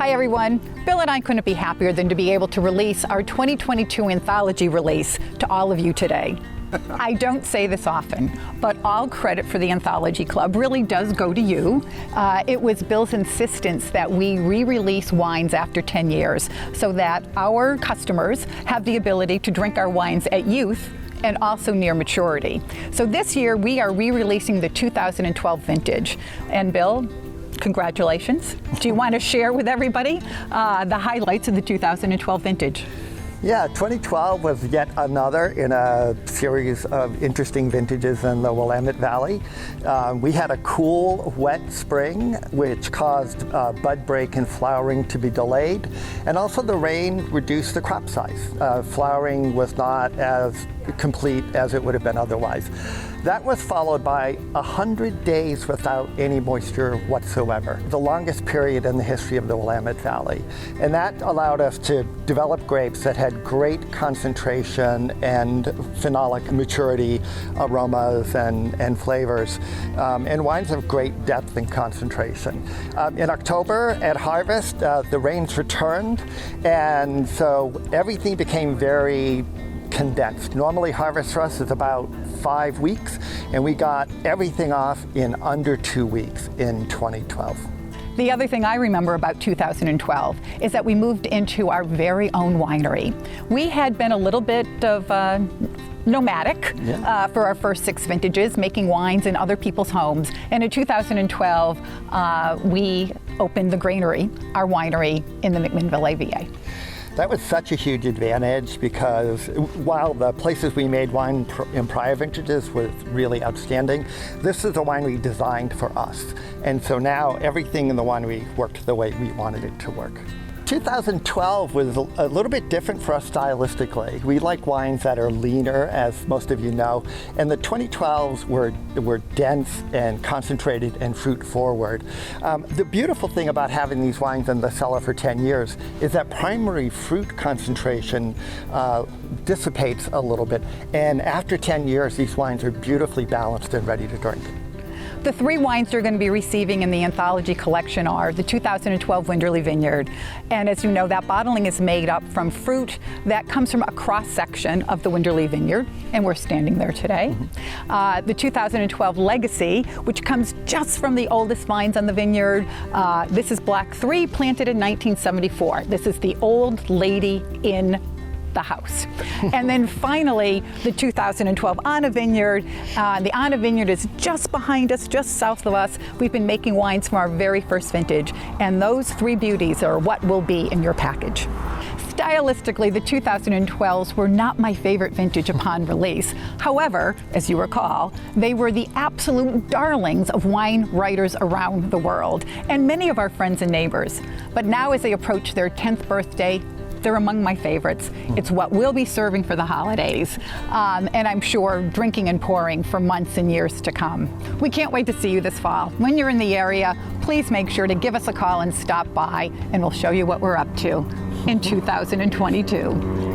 Hi everyone, Bill and I couldn't be happier than to be able to release our 2022 Anthology release to all of you today. I don't say this often, but all credit for the Anthology Club really does go to you. It was Bill's insistence that we re-release wines after 10 years so that our customers have the ability to drink our wines at youth and also near maturity. So this year we are re-releasing the 2012 vintage. And Bill, congratulations. Do you want to share with everybody the highlights of the 2012 vintage? Yeah, 2012 was yet another in a series of interesting vintages in the Willamette Valley. We had a cool, wet spring, which caused bud break and flowering to be delayed. And also the rain reduced the crop size. Flowering was not as complete as it would have been otherwise. That was followed by 100 days without any moisture whatsoever, the longest period in the history of the Willamette Valley. And that allowed us to develop grapes that had great concentration and phenolic maturity, aromas and flavors, and wines of great depth and concentration. In October at harvest, the rains returned, and so everything became very condensed. Normally harvest for us is about 5 weeks, and we got everything off in under 2 weeks in 2012. The other thing I remember about 2012 is that we moved into our very own winery. We had been a little bit of nomadic for our first 6 vintages, making wines in other people's homes. And in 2012, we opened the granary, our winery, in the McMinnville AVA. That was such a huge advantage because while the places we made wine in prior vintages was really outstanding, this is a winery designed for us. And so now everything in the winery worked the way we wanted it to work. 2012 was a little bit different for us stylistically. We like wines that are leaner, as most of you know, and the 2012s were dense and concentrated and fruit forward. The beautiful thing about having these wines in the cellar for 10 years is that primary fruit concentration dissipates a little bit, and after 10 years these wines are beautifully balanced and ready to drink. The 3 wines you're going to be receiving in the Anthology collection are the 2012 Winderlea Vineyard. And as you know, that bottling is made up from fruit that comes from a cross-section of the Winderlea Vineyard, and we're standing there today. The 2012 Legacy, which comes just from the oldest vines on the vineyard. This is Block 3, planted in 1974. This is the old lady in the house. And then finally, the 2012 Anna Vineyard. The Anna Vineyard is just behind us, just south of us. We've been making wines from our very first vintage, and those 3 beauties are what will be in your package. Stylistically, the 2012s were not my favorite vintage upon release. However, as you recall, they were the absolute darlings of wine writers around the world, and many of our friends and neighbors. But now as they approach their 10th birthday, they're among my favorites. It's what we'll be serving for the holidays, and I'm sure drinking and pouring for months and years to come. We can't wait to see you this fall. When you're in the area, please make sure to give us a call and stop by, and we'll show you what we're up to in 2022.